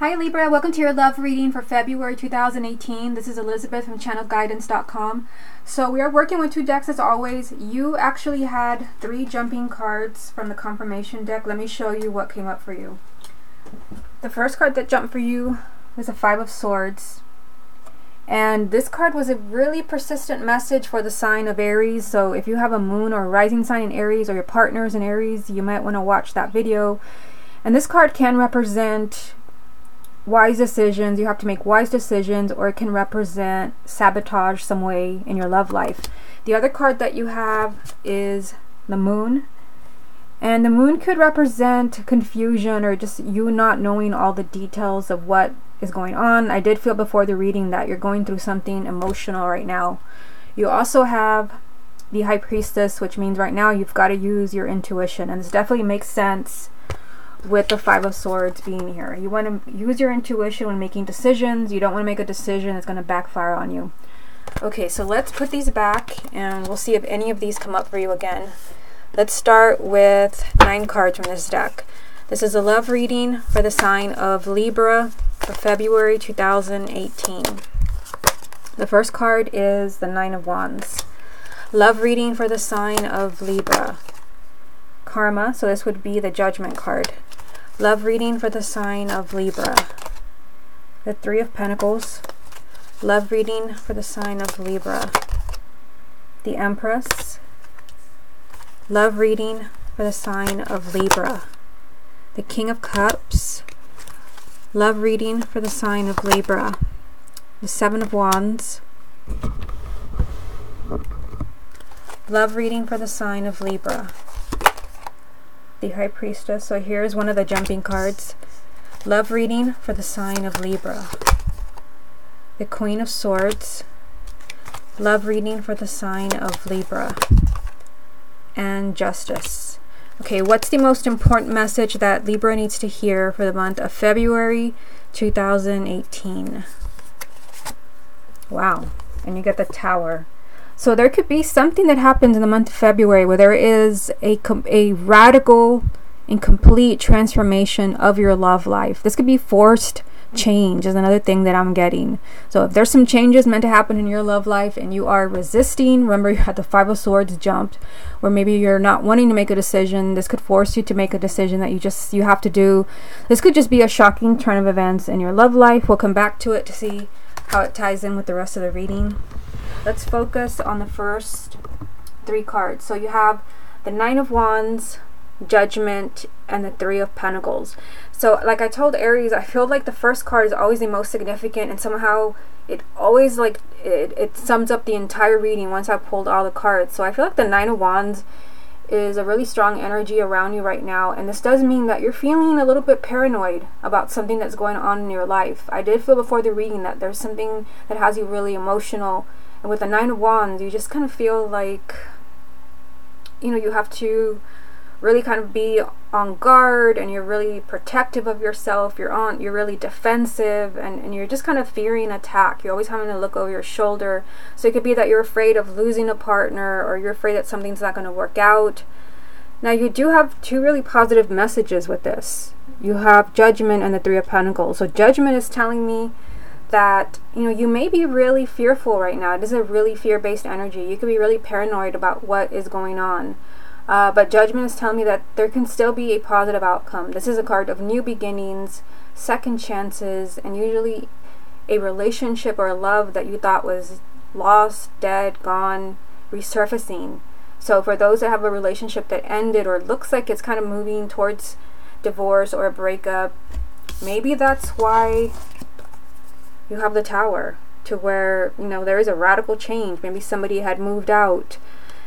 Hi Libra, welcome to your love reading for February 2018. This is Elizabeth from channelguidance.com. So we are working with two decks as always. You actually had 3 jumping cards from the confirmation deck. Let me show you what came up for you. The first card that jumped for you was a 5 of Swords. And this card was a really persistent message for the sign of Aries. So if you have a moon or a rising sign in Aries or your partner is in Aries, you might want to watch that video. And this card can represent wise decisions. You have to make wise decisions, or it can represent sabotage some way in your love life. The other card that you have is the Moon, and the Moon could represent confusion or just you not knowing all the details of what is going on. I did feel before the reading that you're going through something emotional right now. You also have the High Priestess, which means right now you've got to use your intuition, and this definitely makes sense with the 5 of Swords being here. You want to use your intuition when making decisions. You don't want to make a decision that's going to backfire on you. Okay, so let's put these back and we'll see if any of these come up for you again. Let's start with 9 cards from this deck. This is a love reading for the sign of Libra for February 2018. The first card is the 9 of Wands. Love reading for the sign of Libra. Karma, so this would be the Judgment card. Love reading for the sign of Libra. The 3 of Pentacles. Love reading for the sign of Libra. The Empress. Love reading for the sign of Libra. The King of Cups. Love reading for the sign of Libra. The 7 of Wands. Love reading for the sign of Libra. The High Priestess. So here's one of the jumping cards. Love reading for the sign of Libra. The Queen of Swords. Love reading for the sign of Libra. And Justice. Okay, what's the most important message that Libra needs to hear for the month of February 2018? Wow. And you get the Tower. So there could be something that happens in the month of February where there is a radical and complete transformation of your love life. This could be forced change is another thing that I'm getting. So if there's some changes meant to happen in your love life and you are resisting, remember you had the 5 of Swords jumped, or maybe you're not wanting to make a decision. This could force you to make a decision that you have to do. This could just be a shocking turn of events in your love life. We'll come back to it to see how it ties in with the rest of the reading. Let's focus on the first 3 cards. So you have the 9 of Wands, Judgment, and the 3 of Pentacles. So like I told Aries, I feel like the first card is always the most significant, and somehow it always it sums up the entire reading once I've pulled all the cards. So I feel like the 9 of Wands is a really strong energy around you right now, and this does mean that you're feeling a little bit paranoid about something that's going on in your life. I did feel before the reading that there's something that has you really emotional. And with the 9 of Wands, you just kind of feel like, you know, you have to really kind of be on guard, and you're really protective of yourself. You're really defensive, and you're just kind of fearing attack. You're always having to look over your shoulder. So it could be that you're afraid of losing a partner, or you're afraid that something's not going to work out. Now you do have 2 really positive messages with this. You have Judgment and the 3 of Pentacles. So Judgment is telling me that, you know, you may be really fearful right now. It is a really fear-based energy. You could be really paranoid about what is going on. But Judgment is telling me that there can still be a positive outcome. This is a card of new beginnings, second chances, and usually a relationship or a love that you thought was lost, dead, gone, resurfacing. So for those that have a relationship that ended or looks like it's kind of moving towards divorce or a breakup, maybe that's why you have the Tower, to where, you know, there is a radical change. Maybe somebody had moved out,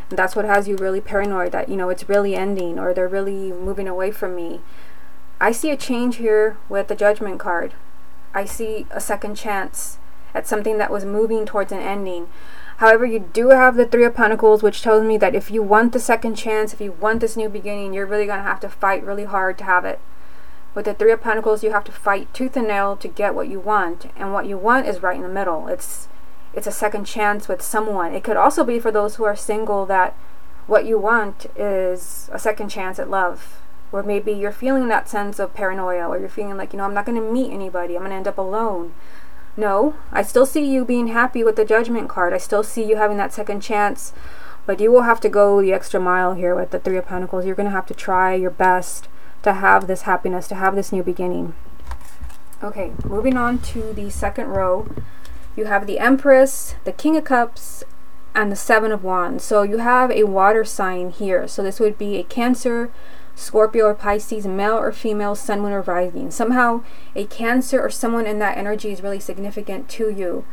and that's what has you really paranoid that, you know, it's really ending, or they're really moving away from me. I see a change here with the Judgment card. I see a second chance at something that was moving towards an ending. However, you do have the 3 of Pentacles, which tells me that if you want the second chance, if you want this new beginning, you're really going to have to fight really hard to have it. With the 3 of Pentacles, you have to fight tooth and nail to get what you want. And what you want is right in the middle. It's a second chance with someone. It could also be for those who are single that what you want is a second chance at love Or maybe you're feeling that sense of paranoia, or you're feeling like, you know, I'm not going to meet anybody, I'm going to end up alone. No, I still see you being happy with the Judgment card. I still see you having that second chance, but you will have to go the extra mile here with the Three of Pentacles. You're going to have to try your best to have this happiness, to have this new beginning. Okay, moving on to the second row. You have the Empress, the King of Cups, and the Seven of Wands. So you have a water sign here. So this would be a Cancer, Scorpio, or Pisces, male or female, sun, moon, or rising. Somehow a Cancer or someone in that energy is really significant to you.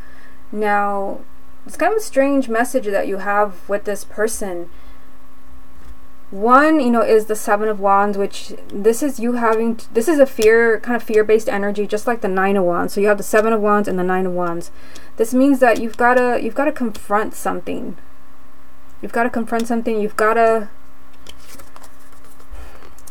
Now, it's kind of a strange message that you have with this person. One, you know, is the Seven of Wands, which this is you having, this is a kind of fear-based energy, just like the Nine of Wands. So you have the Seven of Wands and the Nine of Wands. This means that you've got to confront something. You've got to confront something. You've got to,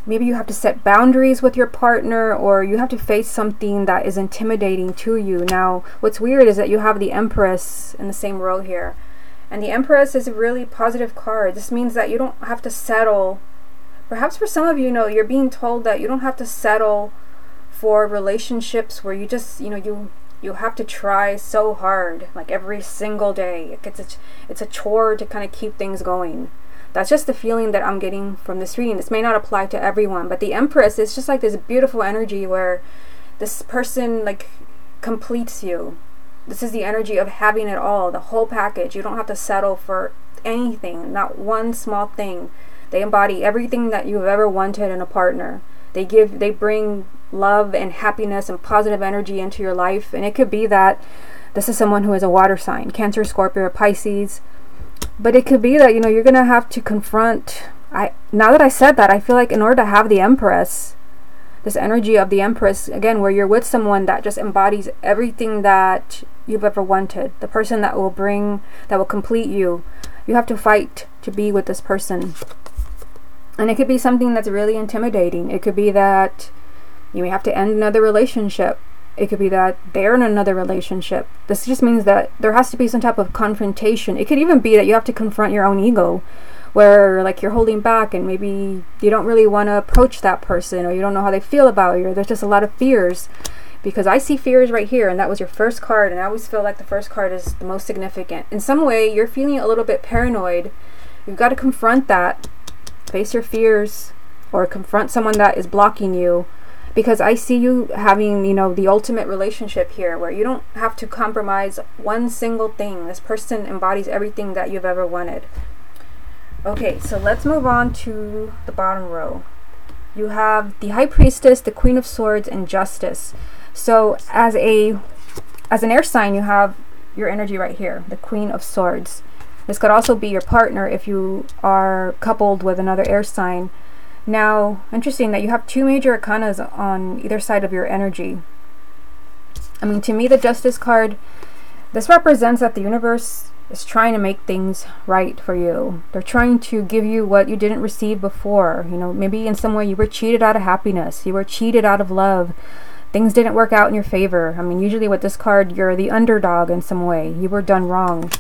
maybe you have to set boundaries with your partner, or you have to face something that is intimidating to you. Now, what's weird is that you have the Empress in the same row here. And the Empress is a really positive card. This means that you don't have to settle. Perhaps for some of you, you're being told that you don't have to settle for relationships where you just, you have to try so hard, like every single day. It's a chore to kind of keep things going. That's just the feeling that I'm getting from this reading. This may not apply to everyone, but the Empress is just like this beautiful energy where this person like completes you. This is the energy of having it all, the whole package. You don't have to settle for anything, not one small thing. They embody everything that you've ever wanted in a partner. They bring love and happiness and positive energy into your life. And it could be that this is someone who is a water sign, Cancer, Scorpio, or Pisces. But it could be that, you're going to have to confront, now that I said that, I feel like in order to have the Empress, this energy of the Empress, again, where you're with someone that just embodies everything that you've ever wanted, the person that will complete you, you have to fight to be with this person. And it could be something that's really intimidating. It could be that you may have to end another relationship. It could be that they're in another relationship. This just means that there has to be some type of confrontation. It could even be that you have to confront your own ego, where like you're holding back and maybe you don't really want to approach that person, or you don't know how they feel about you, or there's just a lot of fears. Because I see fears right here, and that was your first card, and I always feel like the first card is the most significant. In some way, you're feeling a little bit paranoid. You've got to confront that, face your fears, or confront someone that is blocking you. Because I see you having, the ultimate relationship here, where you don't have to compromise one single thing. This person embodies everything that you've ever wanted. Okay, so let's move on to the bottom row. You have the High Priestess, the Queen of Swords, and Justice. So as an air sign, you have your energy right here, the Queen of Swords. This could also be your partner if you are coupled with another air sign. Now, interesting that you have two major arcanas on either side of your energy. I mean, to me, the Justice card, this represents that the universe is trying to make things right for you. They're trying to give you what you didn't receive before. Maybe in some way you were cheated out of happiness. You were cheated out of love. Things didn't work out in your favor. I mean, usually with this card, you're the underdog in some way. You were done wrong.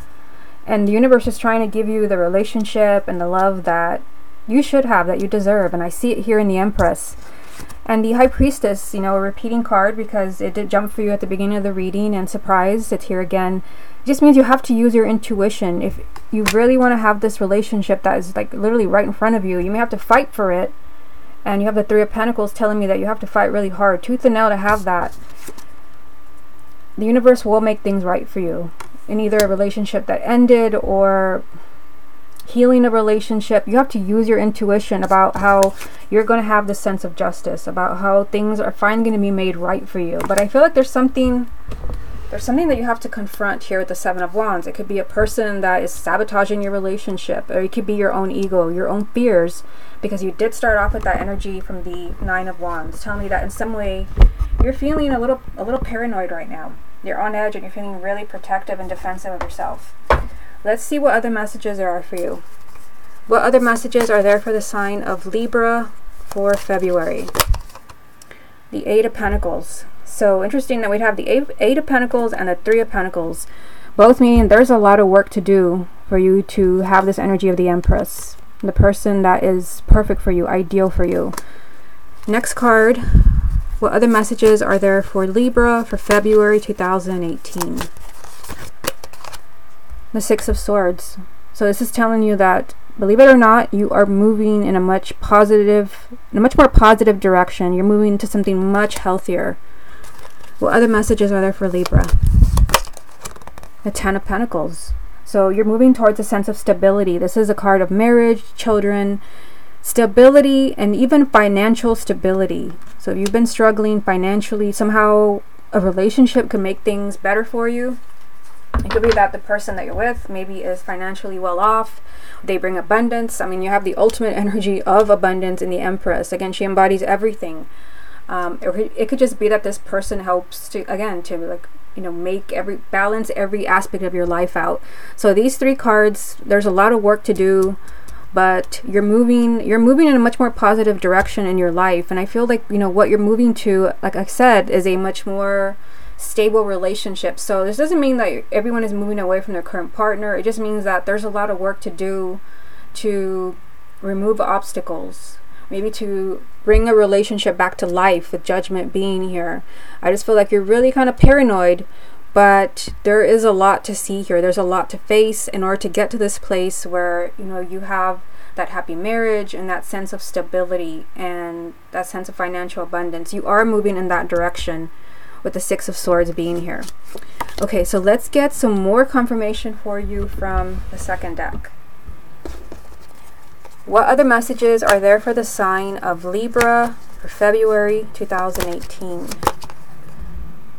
And the universe is trying to give you the relationship and the love that you should have, that you deserve. And I see it here in the Empress. And the High Priestess, a repeating card because it did jump for you at the beginning of the reading, and surprise, it's here again. It just means you have to use your intuition. If you really want to have this relationship that is like literally right in front of you, you may have to fight for it. And you have the Three of Pentacles telling me that you have to fight really hard, tooth and nail, to have that. The universe will make things right for you in either a relationship that ended or healing a relationship. You have to use your intuition about how you're going to have this sense of justice, about how things are finally going to be made right for you. But I feel like there's something that you have to confront here with the Seven of Wands. It could be a person that is sabotaging your relationship, or it could be your own ego, your own fears, because you did start off with that energy from the Nine of Wands, telling me that in some way you're feeling a little paranoid right now. You're on edge and you're feeling really protective and defensive of yourself. Let's see what other messages there are for you. What other messages are there for the sign of Libra for February? The Eight of Pentacles. So interesting that we'd have the Eight of Pentacles and the Three of Pentacles, both meaning there's a lot of work to do for you to have this energy of the Empress, the person that is perfect for you, ideal for you. Next card. What other messages are there for Libra for February 2018? The Six of Swords. So this is telling you that, believe it or not, you are moving in a much more positive direction. You're moving to something much healthier. What other messages are there for Libra? The Ten of Pentacles. So you're moving towards a sense of stability. This is a card of marriage, children, stability, and even financial stability. So if you've been struggling financially, somehow a relationship could make things better for you. It could be that the person that you're with maybe is financially well off. They bring abundance. I mean, you have the ultimate energy of abundance in the Empress. Again, she embodies everything. It could just be that this person helps to, again, to like, you know, balance every aspect of your life out. So these three cards, there's a lot of work to do, but you're moving in a much more positive direction in your life. And I feel like, you know, what you're moving to, like I said, is a much more stable relationship. So this doesn't mean that everyone is moving away from their current partner. It just means that there's a lot of work to do to remove obstacles, maybe to bring a relationship back to life, with Judgment being here. I just feel like you're really kind of paranoid, but there is a lot to see here. There's a lot to face in order to get to this place where, you know, you have that happy marriage and that sense of stability and that sense of financial abundance. You are moving in that direction with the Six of Swords being here. Okay, so let's get some more confirmation for you from the second deck. What other messages are there for the sign of Libra for February 2018?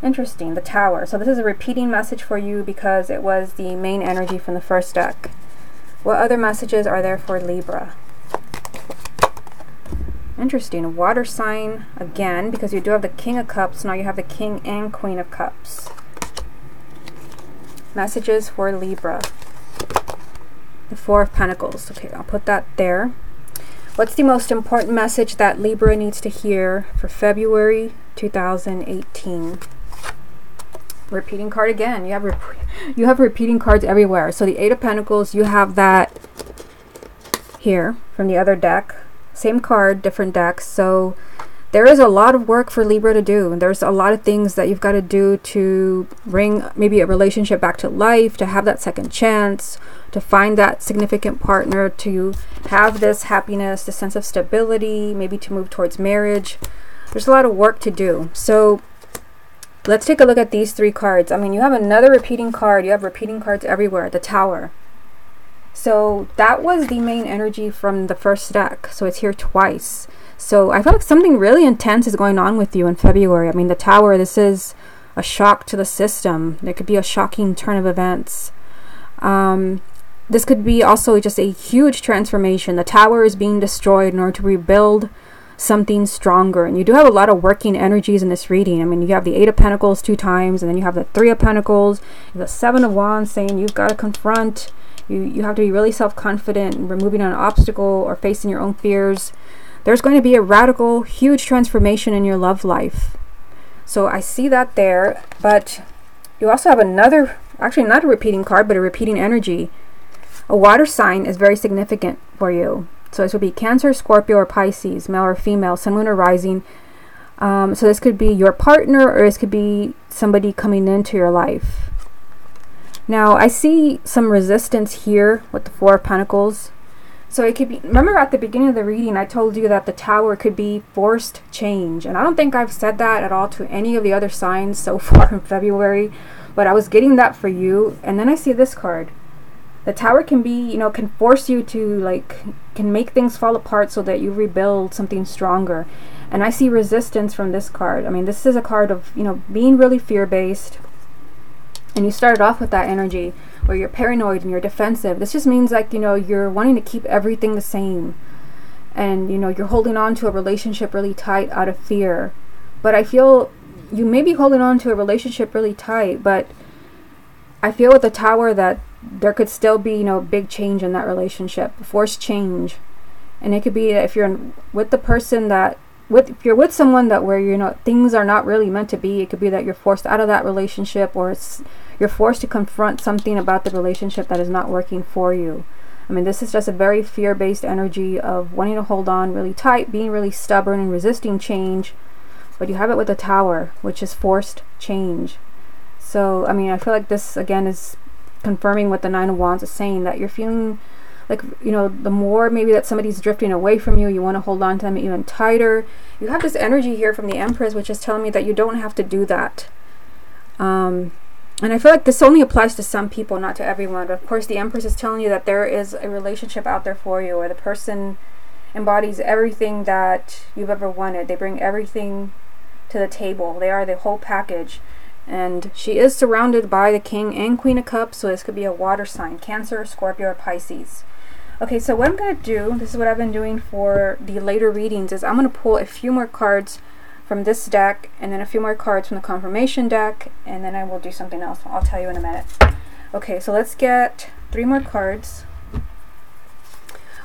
Interesting, the Tower. So this is a repeating message for you because it was the main energy from the first deck. What other messages are there for Libra? Interesting, a water sign again, because you do have the King of Cups. Now you have the King and Queen of Cups. Messages for Libra. The Four of Pentacles. Okay, I'll put that there. What's the most important message that Libra needs to hear for February 2018? Repeating card again. You have repeating cards everywhere. So the Eight of Pentacles, you have that here from the other deck. Same card, different decks. So there is a lot of work for Libra to do. There's a lot of things that you've got to do to bring maybe a relationship back to life, to have that second chance, to find that significant partner, to have this happiness, the sense of stability, maybe to move towards marriage. There's a lot of work to do. So let's take a look at these three cards. I mean, you have another repeating card. You have repeating cards everywhere. The Tower. So that was the main energy from the first deck. So it's here twice. So I feel like something really intense is going on with you in February. I mean, the Tower, this is a shock to the system. There could be a shocking turn of events. This could be also just a huge transformation. The Tower is being destroyed in order to rebuild something stronger. And you do have a lot of working energies in this reading. I mean, you have the Eight of Pentacles 2 times, and then you have the Three of Pentacles, the Seven of Wands saying you've got to confront. You have to be really self-confident and removing an obstacle or facing your own fears. There's going to be a radical, huge transformation in your love life. So I see that there, but you also have another, actually not a repeating card, but a repeating energy. A water sign is very significant for you. So this would be Cancer, Scorpio, or Pisces, male or female, sun, moon, or rising. So this could be your partner, or this could be somebody coming into your life. Now, I see some resistance here with the Four of Pentacles. So it could be, remember at the beginning of the reading, I told you that the Tower could be forced change. And I don't think I've said that at all to any of the other signs so far in February. But I was getting that for you. And then I see this card. The Tower can be, you know, can force you to, like, can make things fall apart so that you rebuild something stronger. And I see resistance from this card. I mean, this is a card of, you know, being really fear-based. And you started off with that energy where you're paranoid and you're defensive. This just means, like, you know, you're wanting to keep everything the same. And, you know, you're holding on to a relationship really tight out of fear. But I feel you may be holding on to a relationship really tight, but I feel with the Tower that there could still be, you know, big change in that relationship, forced change. And it could be that if you're with the person that, if you're with someone that where, you know, things are not really meant to be, it could be that you're forced out of that relationship, or you're forced to confront something about the relationship that is not working for you. I mean, this is just a very fear-based energy of wanting to hold on really tight, being really stubborn and resisting change. But you have it with the Tower, which is forced change. So, I mean, I feel like this, again, is confirming what the Nine of Wands is saying, that you're feeling like, you know, the more maybe that somebody's drifting away from you, you want to hold on to them even tighter. You have this energy here from the Empress, which is telling me that you don't have to do that. And I feel like this only applies to some people, not to everyone. But of course, the Empress is telling you that there is a relationship out there for you, where the person embodies everything that you've ever wanted. They bring everything to the table. They are the whole package. And she is surrounded by the King and Queen of Cups, so this could be a water sign, Cancer, Scorpio, or Pisces. Okay, so what I'm going to do, this is what I've been doing for the later readings, is I'm going to pull a few more cards from this deck, and then a few more cards from the confirmation deck, and then I will do something else. I'll tell you in a minute. Okay, so let's get 3 more cards.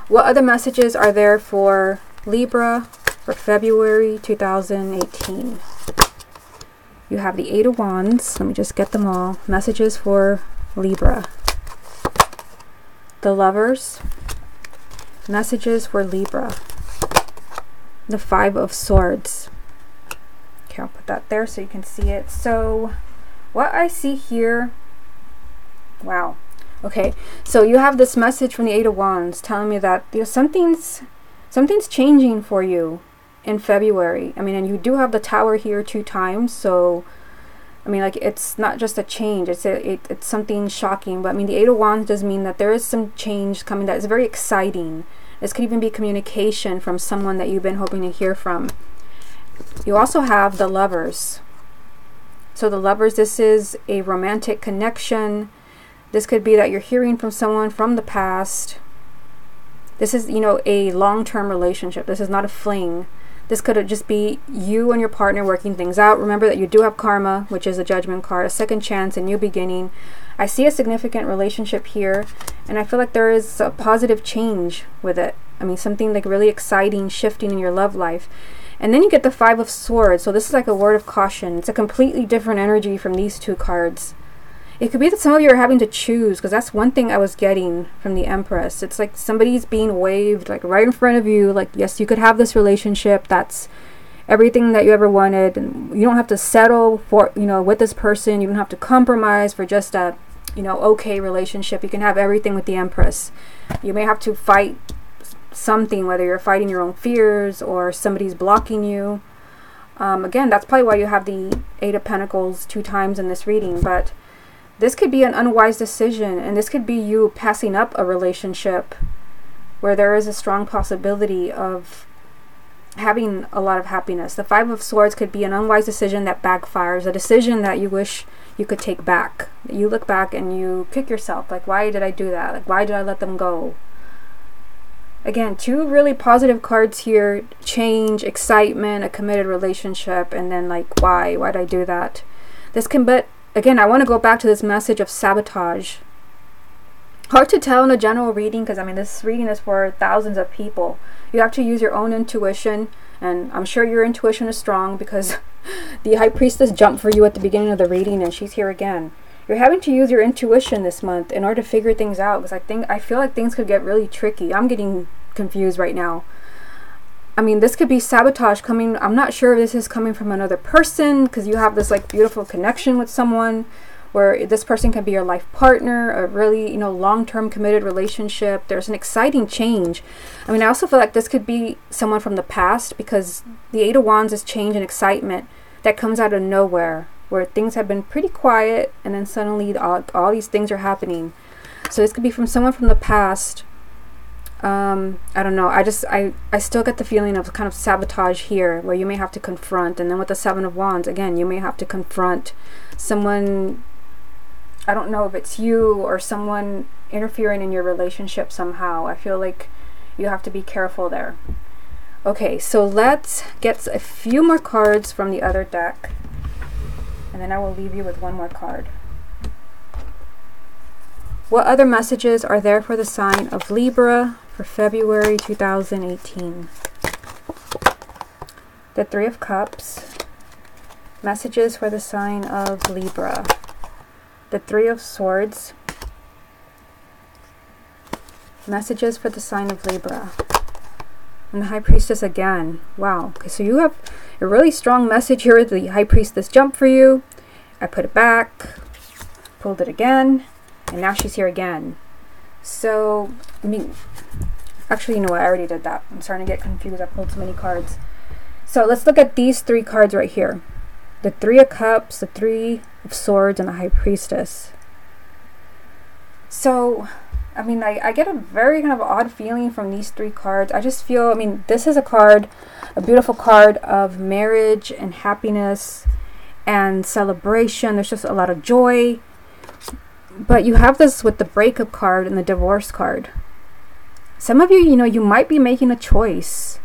What other messages are there for Libra for February 2018? You have the 8 of Wands. Let me just get them all. Messages for Libra. The Lovers. Messages for Libra. The 5 of Swords. Okay, I'll put that there so you can see it. So what I see here, wow. Okay, so you have this message from the 8 of Wands telling me that, you know, something's changing for you in February. I mean, and you do have the Tower here 2 times, so I mean, like, it's not just a change, it's something shocking. But I mean, the 8 of Wands does mean that there is some change coming that is very exciting. This could even be communication from someone that you've been hoping to hear from. You also have the Lovers. So the Lovers, this is a romantic connection. This could be that you're hearing from someone from the past. This is, you know, a long-term relationship. This is not a fling. This could just be you and your partner working things out. Remember that you do have karma, which is a Judgment card, a second chance, a new beginning. I see a significant relationship here, and I feel like there is a positive change with it. I mean, something like really exciting, shifting in your love life. And then you get the 5 of Swords. So this is like a word of caution. It's a completely different energy from these 2 cards. It could be that some of you are having to choose, because that's one thing I was getting from the Empress. It's like somebody's being waved like right in front of you. Like, yes, you could have this relationship. That's everything that you ever wanted. And you don't have to settle for, you know, with this person. You don't have to compromise for just a, you know, okay relationship. You can have everything with the Empress. You may have to fight something, whether you're fighting your own fears or somebody's blocking you. Again, that's probably why you have the 8 of Pentacles 2 times in this reading. But this could be an unwise decision, and this could be you passing up a relationship where there is a strong possibility of having a lot of happiness. The 5 of Swords could be an unwise decision that backfires, a decision that you wish you could take back. You look back and you kick yourself, like, why did I do that? Like, why did I let them go? Again, 2 really positive cards here. Change, excitement, a committed relationship, and then like, why did I do that? This can, but again, I want to go back to this message of sabotage. Hard to tell in a general reading, because I mean, this reading is for thousands of people. You have to use your own intuition, and I'm sure your intuition is strong, because the High Priestess jumped for you at the beginning of the reading, and she's here again. You're having to use your intuition this month in order to figure things out, because I feel like things could get really tricky. I'm getting confused right now. I mean, this could be sabotage coming. I'm not sure if this is coming from another person, because you have this like beautiful connection with someone where this person can be your life partner, a really, you know, long-term committed relationship. There's an exciting change. I mean, I also feel like this could be someone from the past, because the 8 of Wands is change and excitement that comes out of nowhere, where things have been pretty quiet and then suddenly all these things are happening. So this could be from someone from the past. I don't know. I still get the feeling of kind of sabotage here, where you may have to confront. And then with the 7 of Wands, again, you may have to confront someone. I don't know if it's you or someone interfering in your relationship somehow. I feel like you have to be careful there. Okay, so let's get a few more cards from the other deck, and then I will leave you with one more card. What other messages are there for the sign of Libra for February 2018? The 3 of Cups. Messages for the sign of Libra. The 3 of Swords. Messages for the sign of Libra. And the High Priestess again. Wow. Okay, so you have a really strong message here. The High Priestess jumped for you. I put it back, pulled it again, and now she's here again. So, I mean, actually, you know what? I already did that. I'm starting to get confused. I pulled too many cards. So let's look at these 3 cards right here. The 3 of Cups, the 3 of Swords, and the High Priestess. So, I mean, I get a very kind of odd feeling from these 3 cards. I just feel, I mean, this is a card, a beautiful card of marriage and happiness and celebration. There's just a lot of joy. But you have this with the breakup card and the divorce card. Some of you, you know, you might be making a choice.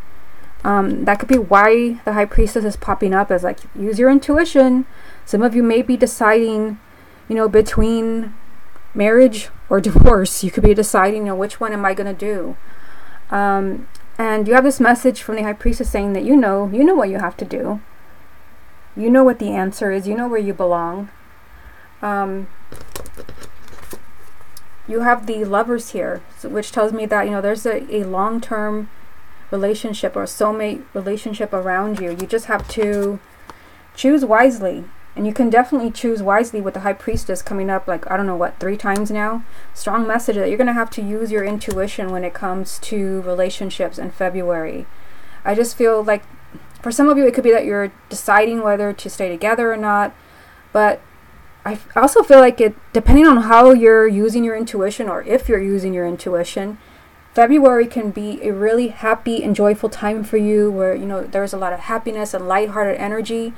That could be why the High Priestess is popping up as like, use your intuition. Some of you may be deciding, you know, between marriage or divorce. You could be deciding, you know, which one am I going to do? And you have this message from the High Priestess saying that you know what you have to do. You know what the answer is. You know where you belong. You have the Lovers here, which tells me that, you know, there's a long-term relationship or a soulmate relationship around you. You just have to choose wisely. And you can definitely choose wisely with the High Priestess coming up, like, I don't know what, 3 times now. Strong message that you're going to have to use your intuition when it comes to relationships in February. I just feel like for some of you, it could be that you're deciding whether to stay together or not. But I also feel like it, depending on how you're using your intuition, or if you're using your intuition, February can be a really happy and joyful time for you where, you know, there's a lot of happiness and lighthearted energy.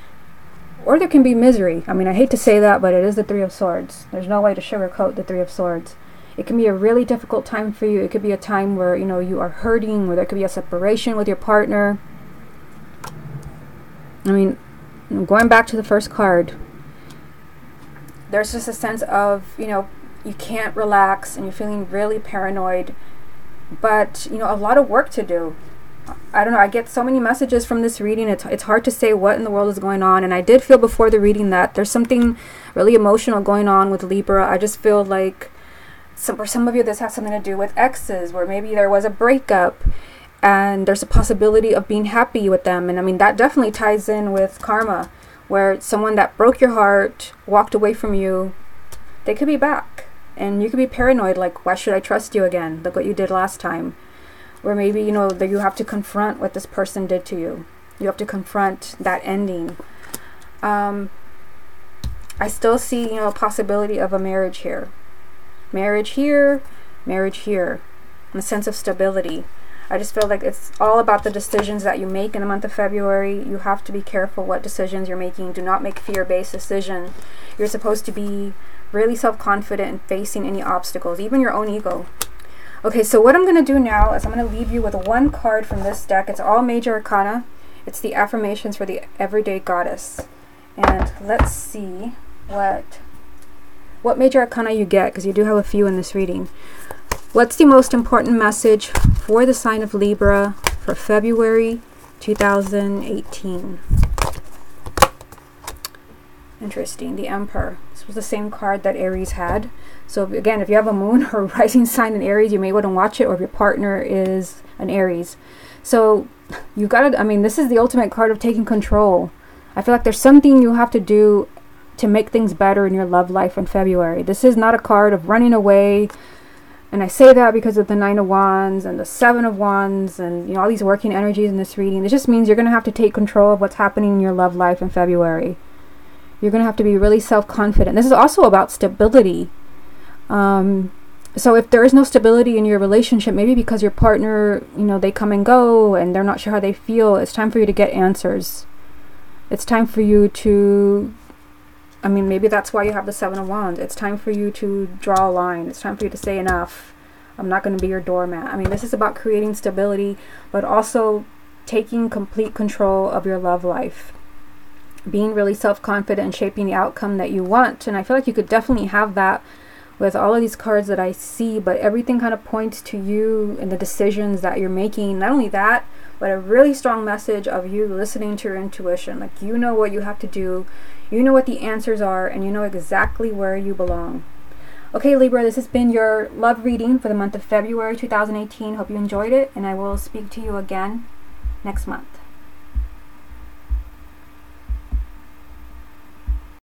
Or there can be misery. I mean, I hate to say that, but it is the 3 of Swords. There's no way to sugarcoat the 3 of Swords. It can be a really difficult time for you. It could be a time where, you know, you are hurting, where there could be a separation with your partner. I mean, going back to the first card, there's just a sense of, you know, you can't relax and you're feeling really paranoid, but, you know, a lot of work to do. I don't know, I get so many messages from this reading. It's hard to say what in the world is going on. And I did feel before the reading that there's something really emotional going on with Libra. I just feel like for some of you, this has something to do with exes, where maybe there was a breakup and there's a possibility of being happy with them. And I mean, that definitely ties in with karma, where someone that broke your heart, walked away from you, they could be back. And you could be paranoid, like, why should I trust you again? Look what you did last time. Where maybe, you know, that you have to confront what this person did to you. You have to confront that ending. I still see, you know, a possibility of a marriage here. Marriage here, marriage here. And a sense of stability. I just feel like it's all about the decisions that you make in the month of February. You have to be careful what decisions you're making. Do not make fear-based decisions. You're supposed to be really self-confident and facing any obstacles, even your own ego. Okay, so what I'm going to do now is I'm going to leave you with 1 card from this deck. It's all major arcana. It's the affirmations for the everyday goddess. And let's see what major arcana you get, because you do have a few in this reading. What's the most important message for the sign of Libra for February 2018? Interesting. The Emperor. This was the same card that Aries had. So again, if you have a moon or rising sign in Aries, you may want to watch it, or if your partner is an Aries. So you got to, I mean, this is the ultimate card of taking control. I feel like there's something you have to do to make things better in your love life in February. This is not a card of running away. And I say that because of the 9 of Wands and the 7 of Wands and, you know, all these working energies in this reading. It just means you're going to have to take control of what's happening in your love life in February. You're going to have to be really self-confident. This is also about stability. So if there is no stability in your relationship, maybe because your partner, you know, they come and go and they're not sure how they feel, it's time for you to get answers. It's time for you to, I mean, maybe that's why you have the 7 of Wands. It's time for you to draw a line. It's time for you to say enough. I'm not going to be your doormat. I mean, this is about creating stability, but also taking complete control of your love life. Being really self-confident and shaping the outcome that you want. And I feel like you could definitely have that with all of these cards that I see, but everything kind of points to you and the decisions that you're making. Not only that, but a really strong message of you listening to your intuition. Like, you know what you have to do, you know what the answers are, and you know exactly where you belong. Okay, Libra, this has been your love reading for the month of February 2018. Hope you enjoyed it, and I will speak to you again next month.